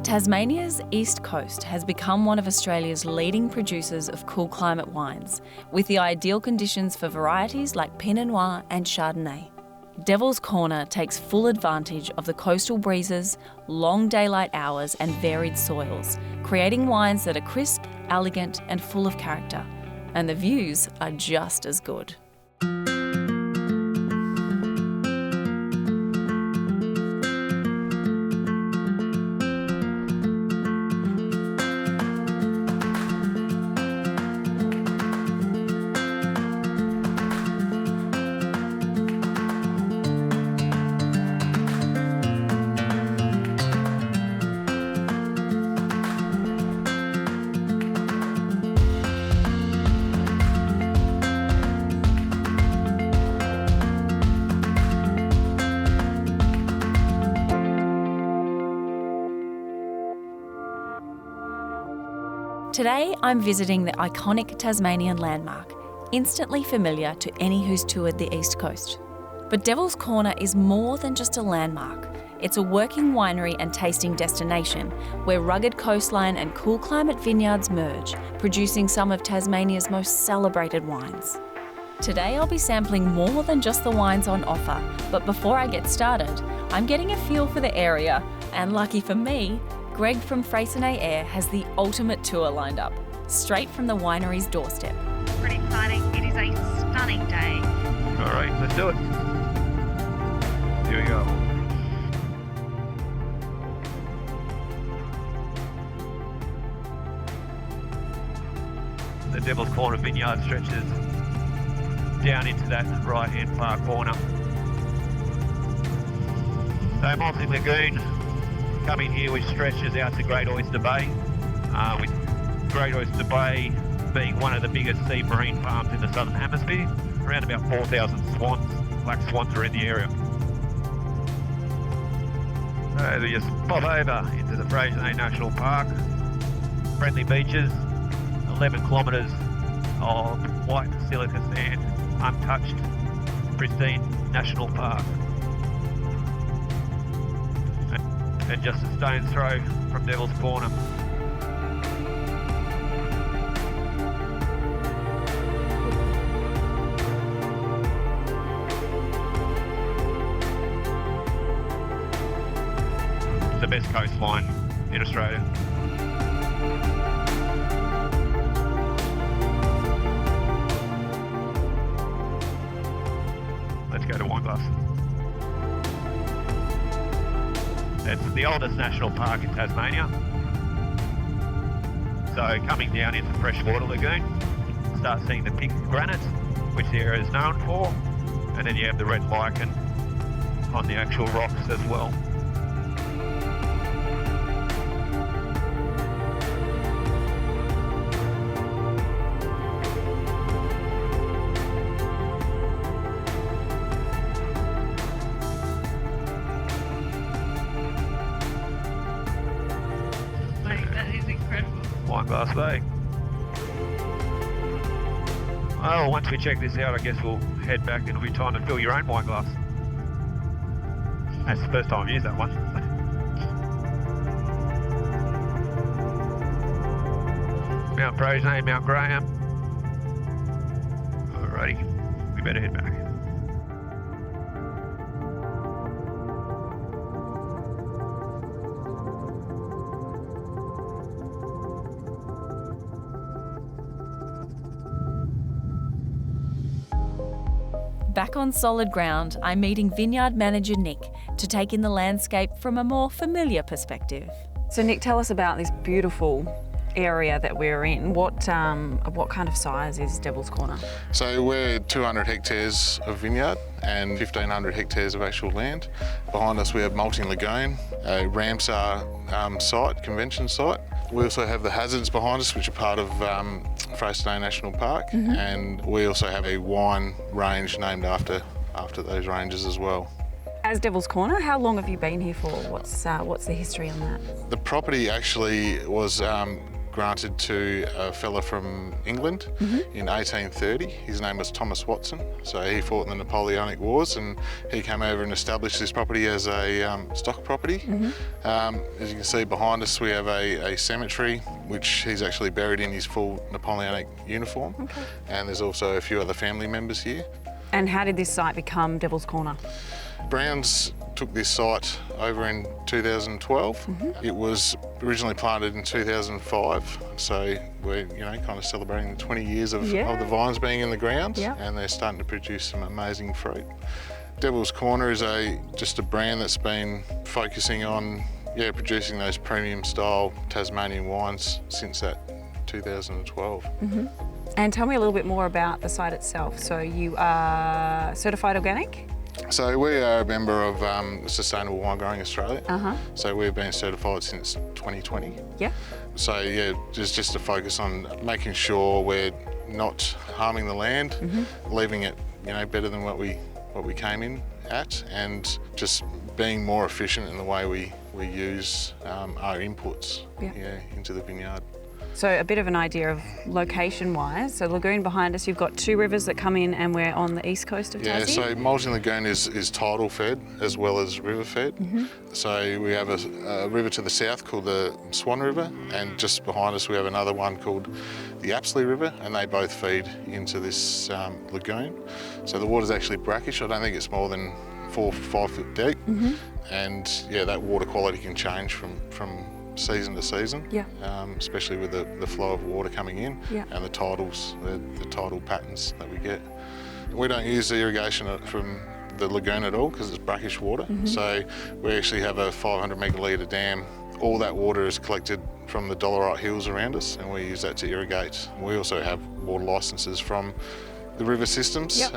Tasmania's East Coast has become one of Australia's leading producers of cool climate wines, with the ideal conditions for varieties like Pinot Noir and Chardonnay. Devil's Corner takes full advantage of the coastal breezes, long daylight hours and varied soils, creating wines that are crisp, elegant and full of character. And the views are just as good. Today, I'm visiting the iconic Tasmanian landmark, instantly familiar to any who's toured the East Coast. But Devil's Corner is more than just a landmark. It's a working winery and tasting destination where rugged coastline and cool climate vineyards merge, producing some of Tasmania's most celebrated wines. Today, I'll be sampling more than just the wines on offer, but before I get started, I'm getting a feel for the area, and lucky for me, Greg from Freycinet Air has the ultimate tour lined up, straight from the winery's doorstep. Pretty exciting. It is a stunning day. All right, let's do it. Here we go. The Devil's Corner Vineyard stretches down into that right-hand far corner. So Mossy Lagoon, coming here, which stretches out to Great Oyster Bay, with Great Oyster Bay being one of the biggest sea marine farms in the Southern Hemisphere. Around about 4,000 swans, black swans are in the area. So we just pop over into the Freycinet National Park. Friendly beaches, 11 kilometres of white silica sand, untouched, pristine national park. And just a stone's throw from Devil's Corner. It's the best coastline in Australia. Let's go to Wineglass. It's the oldest national park in Tasmania. So coming down into the freshwater lagoon, start seeing the pink granite, which the area is known for, and then you have the red lichen on the actual rocks as well. Wineglass Bay. Well, once we check this out, I guess we'll head back and it'll be time to fill your own wine glass. That's the first time I've used that one. Mount Freycinet, Mount Graham. Alrighty, we better head back. Back on solid ground, I'm meeting vineyard manager Nick to take in the landscape from a more familiar perspective. So Nick, tell us about this beautiful area that we're in. What kind of size is Devil's Corner? So we're 200 hectares of vineyard and 1,500 hectares of actual land. Behind us we have Malting Lagoon, a Ramsar site, convention site. We also have the hazards behind us, which are part of Freycinet National Park, and we also have a wine range named after those ranges as well. As Devil's Corner, how long have you been here for? What's the history on that? The property actually was granted to a fella from England in 1830. His name was Thomas Watson. So he fought in the Napoleonic Wars, and he came over and established this property as a stock property. As you can see behind us, we have a cemetery, which he's actually buried in his full Napoleonic uniform. And there's also a few other family members here. And how did this site become Devil's Corner? Browns took this site over in 2012. It was originally planted in 2005, so we're kind of celebrating the 20 years of the vines being in the ground, and they're starting to produce some amazing fruit. Devil's Corner is just a brand that's been focusing on producing those premium style Tasmanian wines since that 2012. And tell me a little bit more about the site itself. So you are certified organic? So we are a member of Sustainable Wine Growing Australia. So we've been certified since 2020. Yeah. So just to focus on making sure we're not harming the land, leaving it better than what we came in at, and just being more efficient in the way we use our inputs into the vineyard. So a bit of an idea of location-wise. So lagoon behind us, you've got two rivers that come in, and we're on the east coast of Tassie. Yeah, so Malting Lagoon is tidal fed as well as river fed. So we have a river to the south called the Swan River, and just behind us we have another one called the Apsley River, and they both feed into this lagoon. So the water's actually brackish. I don't think it's more than 4 or 5 foot deep. And that water quality can change from season to season, especially with the flow of water coming in and the tidals, the tidal patterns that we get. We don't use the irrigation from the lagoon at all because it's brackish water. So we actually have a 500 megalitre dam. All that water is collected from the Dollarite hills around us, and we use that to irrigate. We also have water licences from the river systems,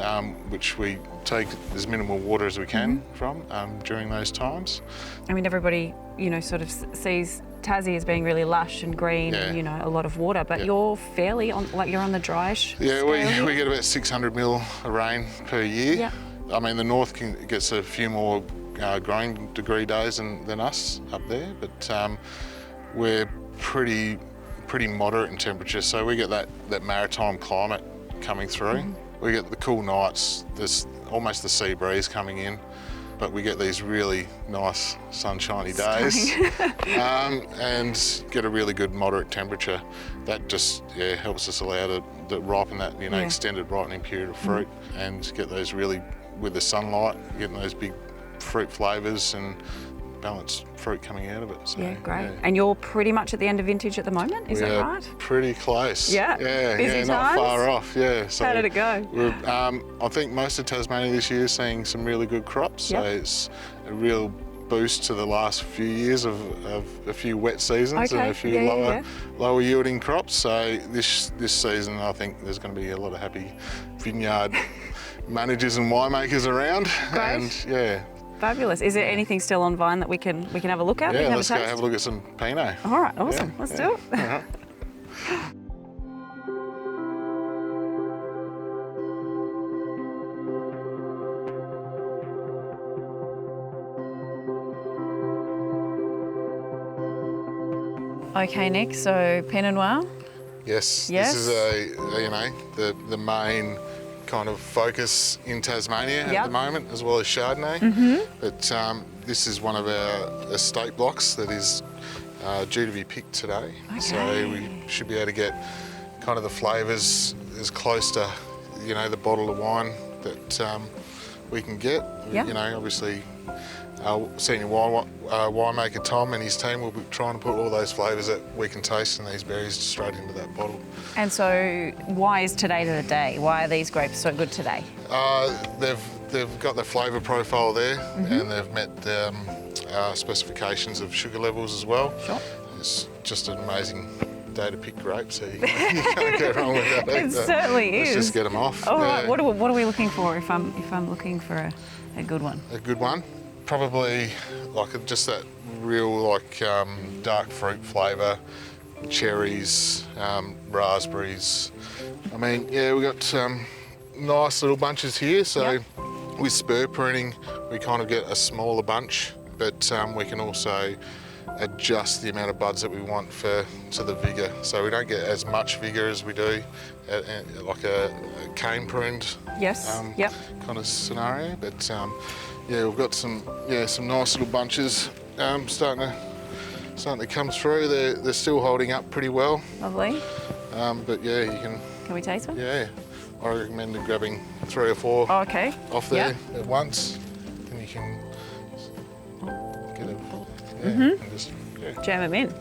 which we take as minimal water as we can from during those times. I mean, everybody, sort of sees Tassie as being really lush and green, and, a lot of water, but you're fairly you're on the dryish scale. We get about 600 mil of rain per year. I mean, the north gets a few more growing degree days than us up there, but we're pretty moderate in temperature, so we get that maritime climate coming through. We get the cool nights, there's almost the sea breeze coming in, but we get these really nice sunshiny days and get a really good moderate temperature. That just helps us allow to ripen that extended ripening period of fruit and get those really, with the sunlight, getting those big fruit flavours and balanced fruit coming out of it. So, great. And you're pretty much at the end of vintage at the moment, is that right? Pretty close. Busy not far off. So how did it go? I think most of Tasmania this year is seeing some really good crops. So it's a real boost to the last few years of a few wet seasons and a few lower yielding crops. So this season, I think there's going to be a lot of happy vineyard managers and winemakers around. Great. And fabulous. Is there anything still on vine that we can have a look at? Yeah, let's go have a look at some Pinot. All right, awesome. Let's do it. Okay, Nick, so Pinot Noir? Yes. This is the main kind of focus in Tasmania at the moment, as well as Chardonnay. But this is one of our estate blocks that is due to be picked today. So we should be able to get kind of the flavours as close to, the bottle of wine that we can get. Obviously our senior winemaker Tom and his team will be trying to put all those flavours that we can taste in these berries straight into that bottle. And so why is today the day? Why are these grapes so good today? They've got the flavour profile there, and they've met the specifications of sugar levels as well. Sure. It's just an amazing day to pick grapes, so you can't go wrong with that. It certainly is. Let's just get them off. All right, what are we looking for if I'm looking for a good one? A good one? Probably just that real dark fruit flavour, cherries, raspberries. I mean, we got nice little bunches here. So with spur pruning, we kind of get a smaller bunch, but we can also adjust the amount of buds that we want to the vigour. So we don't get as much vigour as we do like a cane pruned kind of scenario. But yeah, we've got some nice little bunches starting to come through. They're still holding up pretty well. Lovely. But yeah, you can. Can we taste one? Yeah, I recommend grabbing 3 or 4 off there at once, and you can get it. And just, jam them in.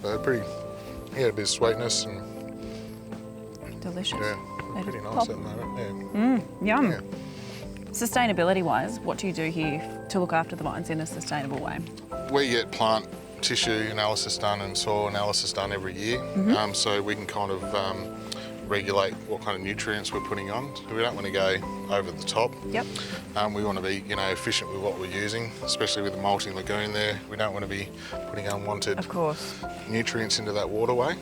So pretty, a bit of sweetness and Delicious. yeah, pretty nice at the moment. Yeah. Yum. Yeah. Sustainability-wise, what do you do here to look after the vines in a sustainable way? We get plant tissue analysis done and soil analysis done every year, so we can kind of regulate what kind of nutrients we're putting on. So we don't want to go over the top. Yep. We want to be, efficient with what we're using, especially with the malting lagoon there. We don't want to be putting unwanted nutrients into that waterway.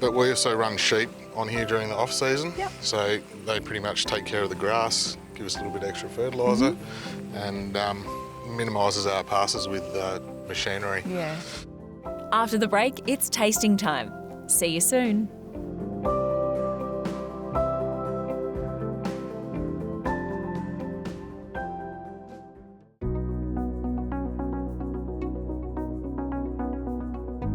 But we also run sheep on here during the off season, so they pretty much take care of the grass, give us a little bit extra fertiliser, and minimises our passes with machinery. Yeah. After the break, it's tasting time. See you soon.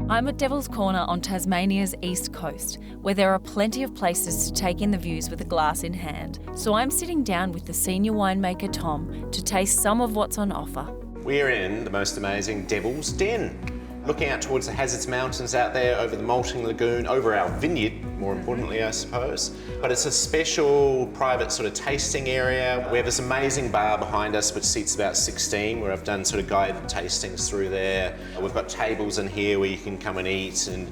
I'm at Devil's Corner on Tasmania's east coast, where there are plenty of places to take in the views with a glass in hand. So I'm sitting down with the senior winemaker Tom to taste some of what's on offer. We're in the most amazing Devil's Den, looking out towards the Hazards Mountains out there, over the malting lagoon, over our vineyard, more importantly, I suppose. But it's a special private sort of tasting area. We have this amazing bar behind us which seats about 16, where I've done sort of guided tastings through there. We've got tables in here where you can come and eat and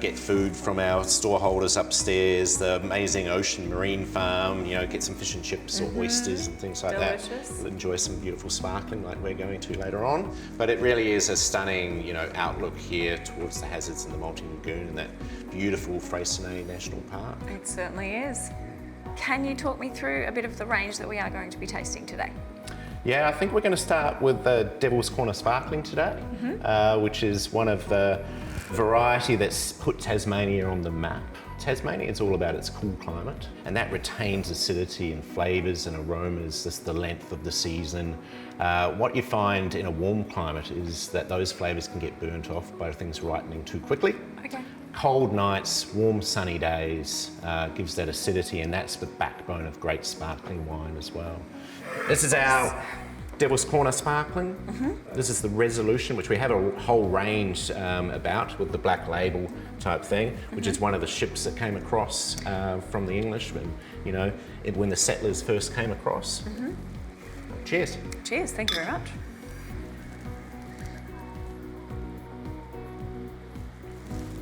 get food from our store holders upstairs, the amazing ocean marine farm, get some fish and chips or oysters and things like that. We'll enjoy some beautiful sparkling like we're going to later on. But it really is a stunning outlook here towards the Hazards and the malting lagoon and that beautiful Freycinet National Park. It certainly is. Can you talk me through a bit of the range that we are going to be tasting today? Yeah, I think we're going to start with the Devil's Corner Sparkling today, which is one of the variety that's put Tasmania on the map. Tasmania is all about its cool climate, and that retains acidity and flavours and aromas, just the length of the season. What you find in a warm climate is that those flavours can get burnt off by things ripening too quickly. Okay. Cold nights, warm sunny days gives that acidity, and that's the backbone of great sparkling wine as well. This is our Devil's Corner Sparkling. This is the Resolution, which we have a whole range about with the black label type thing, which is one of the ships that came across from the English when the settlers first came across. Cheers. Cheers, thank you very much.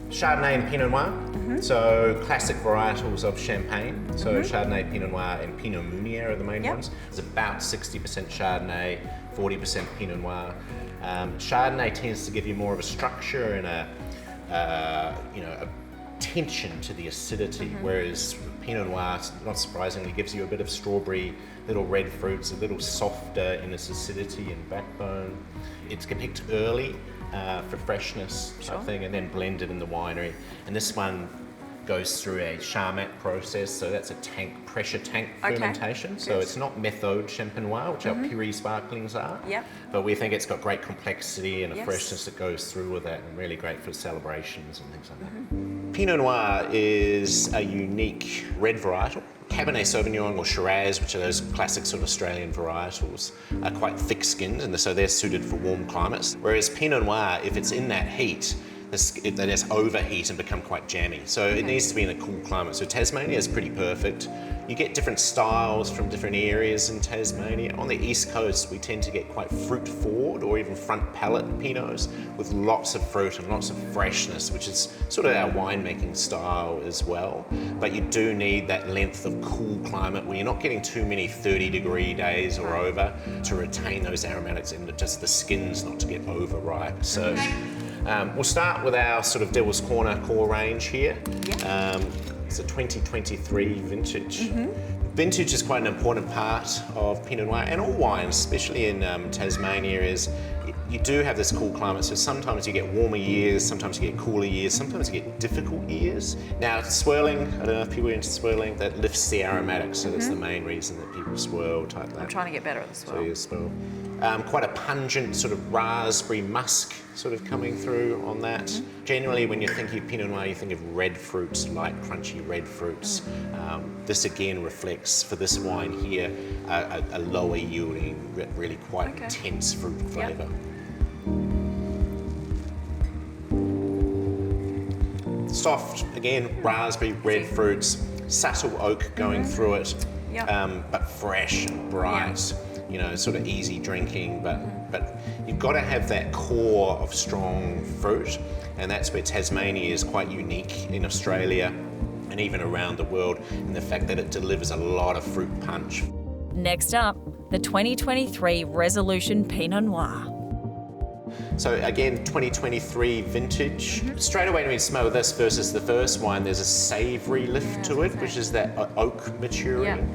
Chardonnay and Pinot Noir, so classic varietals of Champagne. So Chardonnay, Pinot Noir and Pinot Meunier are the main ones. It's about 60% Chardonnay, 40% Pinot Noir. Chardonnay tends to give you more of a structure and a tension to the acidity, whereas Pinot Noir, not surprisingly, gives you a bit of strawberry, little red fruits, a little softer in its acidity and backbone. It's picked early for freshness type thing, and then blended in the winery. And this one goes through a Charmat process, so that's a pressure tank fermentation. So it's not methode champenois, which our Piri sparklings are. But we think it's got great complexity and a freshness that goes through with that, and really great for celebrations and things like that. Pinot Noir is a unique red varietal. Cabernet Sauvignon or Shiraz, which are those classic sort of Australian varietals, are quite thick-skinned, and so they're suited for warm climates. Whereas Pinot Noir, if it's in that heat, they just overheat and become quite jammy. So it needs to be in a cool climate. So Tasmania is pretty perfect. You get different styles from different areas in Tasmania. On the East Coast, we tend to get quite fruit forward or even front palate Pinots with lots of fruit and lots of freshness, which is sort of our winemaking style as well. But you do need that length of cool climate where you're not getting too many 30-degree days or over to retain those aromatics and just the skins not to get overripe. So we'll start with our sort of Devil's Corner core range here. It's a 2023 vintage. Vintage is quite an important part of Pinot Noir and all wines, especially in Tasmania, is you do have this cool climate, so sometimes you get warmer years, sometimes you get cooler years, sometimes you get difficult years. Now swirling, I don't know if people are into swirling, that lifts the aromatics, so that's the main reason that people swirl type that. I'm trying to get better at the swirl. So you swirl. Quite a pungent sort of raspberry musk sort of coming through on that. Generally when you think of Pinot Noir, you think of red fruits, light crunchy red fruits. This again reflects, for this wine here, a lower yielding, really quite intense fruit flavour. Soft, again, raspberry, red fruits, subtle oak going through it, but fresh and bright. You know, sort of easy drinking, but you've got to have that core of strong fruit, and that's where Tasmania is quite unique in Australia and even around the world, in the fact that it delivers a lot of fruit punch. Next up, the 2023 Resolution Pinot Noir. So again, 2023 vintage. Straight away when you smell this versus the first wine, there's a savoury lift to it, which is that oak maturing.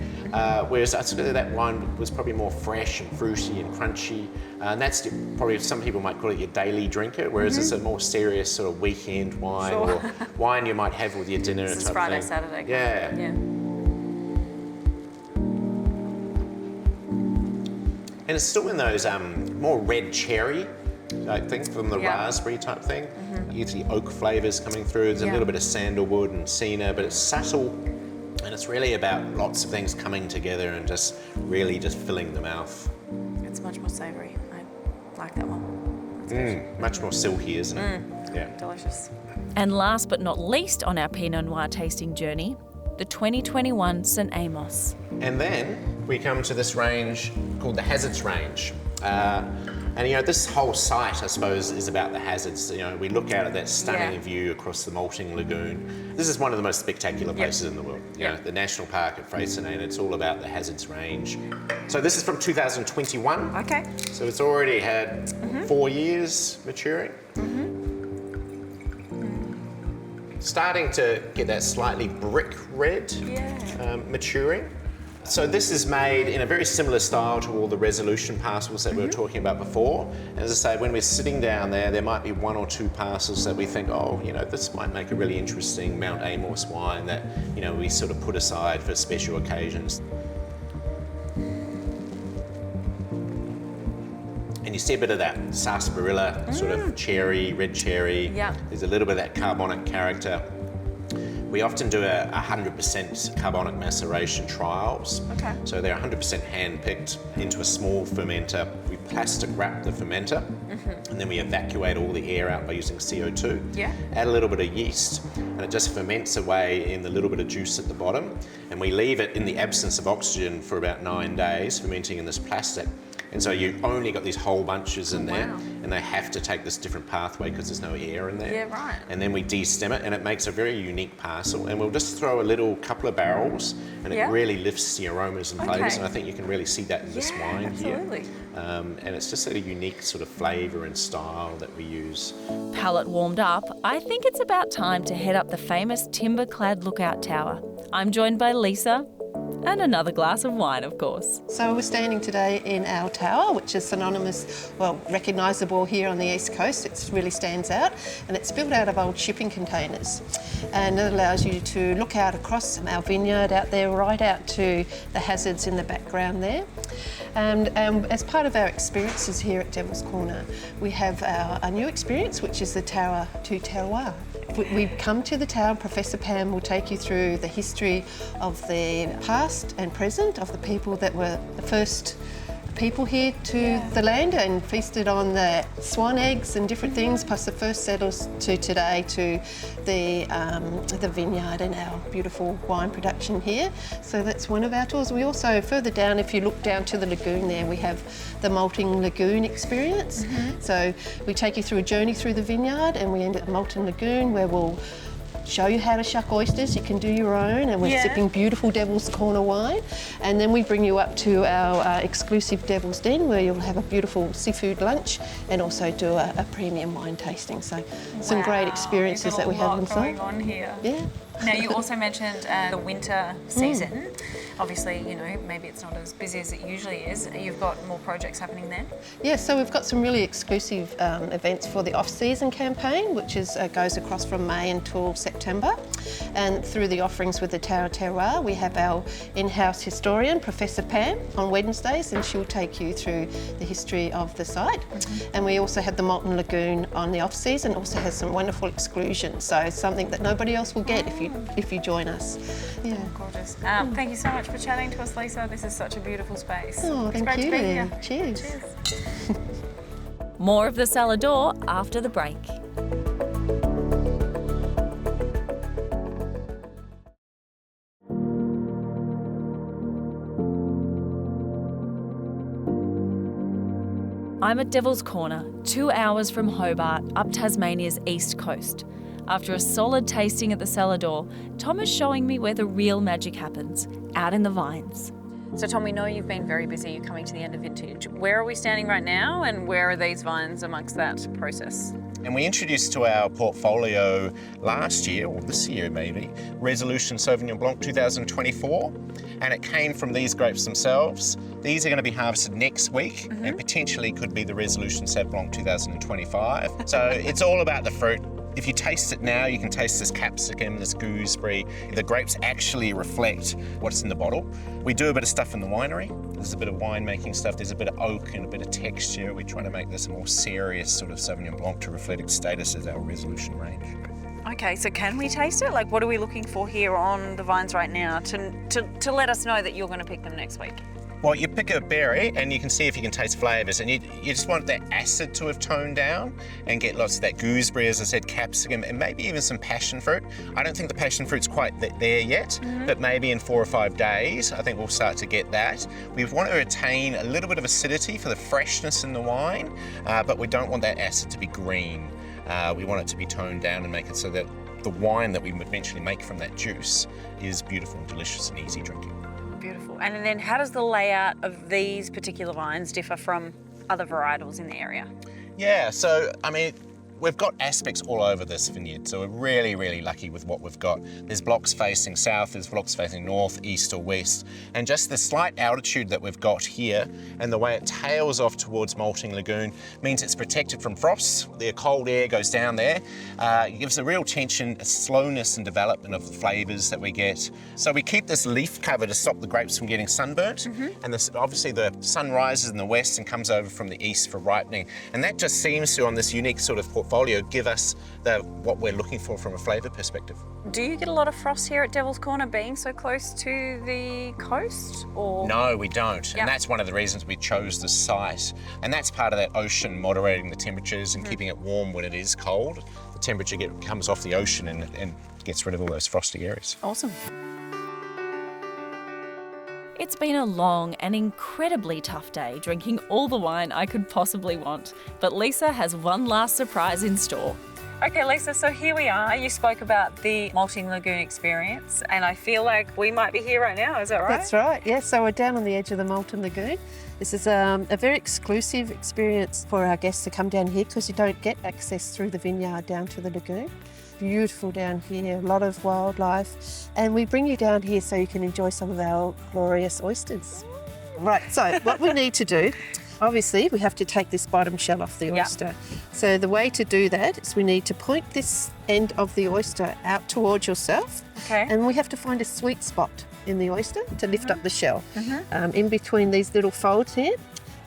Whereas I'd say that wine was probably more fresh and fruity and crunchy. And that's probably, some people might call it your daily drinker, whereas it's a more serious sort of weekend wine or wine you might have with your dinner This is type Friday, thing. Saturday. Yeah. And it's still in those more red cherry, I think, from the raspberry type thing. You see oak flavours coming through. There's a little bit of sandalwood and senna, but it's subtle, and it's really about lots of things coming together and just really just filling the mouth. It's much more savoury. I like that one. That's good. Much more silky, isn't it? Yeah. Delicious. And last but not least on our Pinot Noir tasting journey, the 2021 St Amos. And then we come to this range called the Hazards range. And you know, this whole site, I suppose, is about the hazards. You know, we look out at that stunning view across the molting lagoon. This is one of the most spectacular places in the world. You know, the National Park at Freycinet, it's all about the hazards range. So this is from 2021. Okay. So it's already had 4 years maturing. Starting to get that slightly brick red maturing. So this is made in a very similar style to all the resolution parcels that we were talking about before. As I say, when we're sitting down there might be 1 or 2 parcels that we think, oh, you know, this might make a really interesting Mount Amos wine that, you know, we sort of put aside for special occasions. And you see a bit of that sarsaparilla, sort of cherry, red cherry. There's a little bit of that carbonic character. We often do a 100% carbonic maceration trials. So they're 100% hand-picked into a small fermenter. We plastic wrap the fermenter, and then we evacuate all the air out by using CO2. Add a little bit of yeast, and it just ferments away in the little bit of juice at the bottom. And we leave it in the absence of oxygen for about 9 days, fermenting in this plastic. And so you only got these whole bunches in there, and they have to take this different pathway because there's no air in there. And then we de-stem it, and it makes a very unique parcel. And we'll just throw a couple of barrels, and it really lifts the aromas and flavours. And I think you can really see that in this wine here. And it's just a unique sort of flavour and style that we use. Palate warmed up, I think it's about time to head up the famous timber-clad lookout tower. I'm joined by Lisa, and another glass of wine, of course. So we're standing today in our tower, which is synonymous, well, recognisable here on the East Coast. It really stands out, and it's built out of old shipping containers. And it allows you to look out across our vineyard out there, right out to the hazards in the background there. And as part of our experiences here at Devil's Corner, we have a new experience, which is the Tower to Terroir. We come to the tower. Professor Pam will take you through the history of the past and present of the people that were the first people here to the land and feasted on the swan eggs and different things, plus the first settlers to today to the vineyard and our beautiful wine production here. So that's one of our tours. We also, further down, if you look down to the lagoon there, we have the Molting Lagoon experience. So we take you through a journey through the vineyard, and we end at the Molting Lagoon, where we'll show you how to shuck oysters. You can do your own, and we're sipping beautiful Devil's Corner wine. And then we bring you up to our exclusive Devil's Den, where you'll have a beautiful seafood lunch and also do a premium wine tasting. So some great experiences that we have on site. Going on here. Now, you also mentioned the winter season. Obviously, you know, maybe it's not as busy as it usually is. You've got more projects happening then? Yeah, so we've got some really exclusive events for the off-season campaign, which is goes across from May until September. And through the offerings with the Tower Terroir, we have our in-house historian, Professor Pam, on Wednesdays, and she'll take you through the history of the site. And we also have the Molten Lagoon on the off-season, also has some wonderful exclusions, so it's something that nobody else will get if you join us. Yeah. Gorgeous. Thank you so much for chatting to us, Lisa. This is such a beautiful space. Oh, it's thank great you. to be here. Cheers. More of the Cellar Door after the break. I'm at Devil's Corner, 2 hours from Hobart, up Tasmania's east coast. After a solid tasting at the Cellar Door, Tom is showing me where the real magic happens, out in the vines. So, Tom, we know you've been very busy. You're coming to the end of vintage. Where are we standing right now, and where are these vines amongst that process? And we introduced to our portfolio last year, or this year maybe, Resolution Sauvignon Blanc 2024. And it came from these grapes themselves. These are going to be harvested next week and potentially could be the Resolution Sauv Blanc 2025. So it's all about the fruit. If you taste it now, you can taste this capsicum, this gooseberry. The grapes actually reflect what's in the bottle. We do a bit of stuff in the winery. There's a bit of winemaking stuff. There's a bit of oak and a bit of texture. We're trying to make this a more serious sort of Sauvignon Blanc to reflect its status as our Resolution range. Okay, so can we taste it? Like, what are we looking for here on the vines right now to let us know that you're going to pick them next week? Well, you pick a berry and you can see if you can taste flavours, and you just want that acid to have toned down and get lots of that gooseberry, as I said, capsicum, and maybe even some passion fruit. I don't think the passion fruit's quite there yet, but maybe in 4 or 5 days, I think we'll start to get that. We want to retain a little bit of acidity for the freshness in the wine, but we don't want that acid to be green. We want it to be toned down and make it so that the wine that we eventually make from that juice is beautiful and delicious and easy drinking. Beautiful. And then how does the layout of these particular vines differ from other varietals in the area? Yeah, so, I mean, we've got aspects all over this vineyard, so we're really, really lucky with what we've got. There's blocks facing south, there's blocks facing north, east or west, and just the slight altitude that we've got here and the way it tails off towards Molten Lagoon means it's protected from frost. The cold air goes down there. It gives a real tension, a slowness and development of the flavours that we get. So we keep this leaf cover to stop the grapes from getting sunburnt, and obviously the sun rises in the west and comes over from the east for ripening, and that just seems to, on this unique sort of portfolio, give us what we're looking for from a flavour perspective. Do you get a lot of frost here at Devil's Corner being so close to the coast? Or? No, we don't. And that's one of the reasons we chose the site. And that's part of that ocean moderating the temperatures and keeping it warm when it is cold. The temperature comes off the ocean and gets rid of all those frosty areas. Awesome. It's been a long and incredibly tough day drinking all the wine I could possibly want, but Lisa has one last surprise in store. Okay, Lisa, so here we are. You spoke about the Molten Lagoon experience, and I feel like we might be here right now, is that right? That's right, yes. So we're down on the edge of the Molten Lagoon. This is a very exclusive experience for our guests to come down here because you don't get access through the vineyard down to the lagoon. Beautiful down here, a lot of wildlife, and we bring you down here so you can enjoy some of our glorious oysters. Right, so what we need to do, obviously we have to take this bottom shell off the oyster. So the way to do that is we need to point this end of the oyster out towards yourself, and we have to find a sweet spot in the oyster to lift up the shell, in between these little folds here.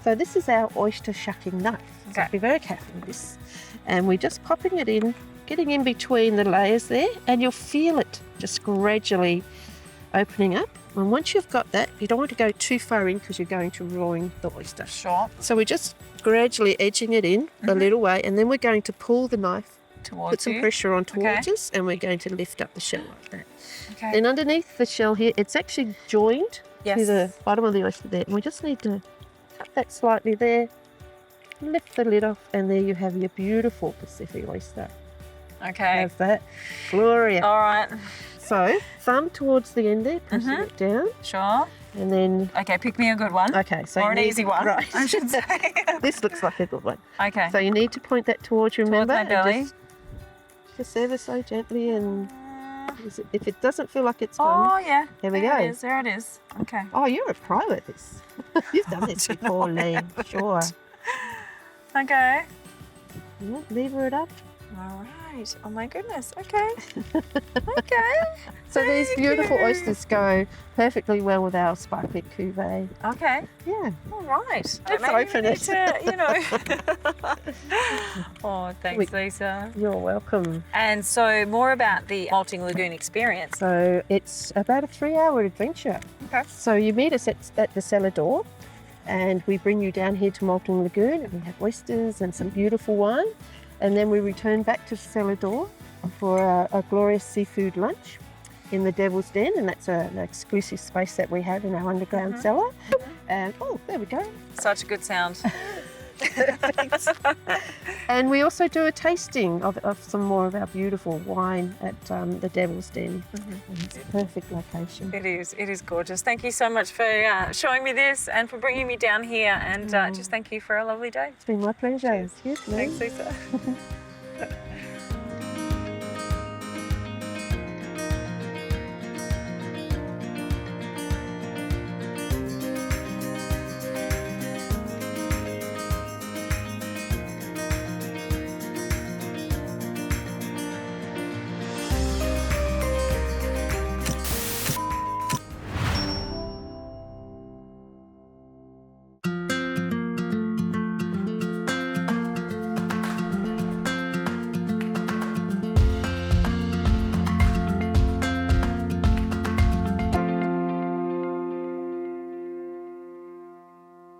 So this is our oyster shucking knife, so be very careful with this. And we're just popping it in, getting in between the layers there, and you'll feel it just gradually opening up. And once you've got that, you don't want to go too far in because you're going to ruin the oyster. Sure. So we're just gradually edging it in a little way, and then we're going to pull the knife, put some pressure on towards us, and we're going to lift up the shell like that. Okay. Then underneath the shell here, it's actually joined to the bottom of the oyster there, and we just need to cut that slightly there, lift the lid off, and there you have your beautiful Pacific oyster. Okay. Have that. Glorious. All right. So, thumb towards the end there, pushing it down. Sure. And then... Okay, pick me a good one. Okay, so or an easy one, right. I should say. This looks like a good one. Okay. So you need to point that towards you, remember? Towards my belly. Just ever so gently and If it doesn't feel like it's Oh, on, yeah. there we There go. it is. There it is. Okay. Oh, you're a pro at this. You've done this before, Lee. Sure. Okay. Yeah, lever it up. All right. Oh my goodness. Okay. Okay. So these beautiful oysters go perfectly well with our sparkling cuvee. Okay. Yeah. All right. Let's Maybe open we need it. to, you know. Oh, thanks, Lisa. You're welcome. And so, more about the Malting Lagoon experience. So it's about a 3-hour adventure. Okay. So you meet us at the Cellar Door, and we bring you down here to Malting Lagoon, and we have oysters and some beautiful wine. And then we return back to Cellar Door for a glorious seafood lunch in the Devil's Den, and that's an exclusive space that we have in our underground cellar. And oh, there we go. Such a good sound. Thanks. And we also do a tasting of some more of our beautiful wine at the Devil's Den. It's a perfect location. It is gorgeous. Thank you so much for showing me this and for bringing me down here, and just thank you for a lovely day. It's been my pleasure. Cheers, Lou. Thanks, Lisa.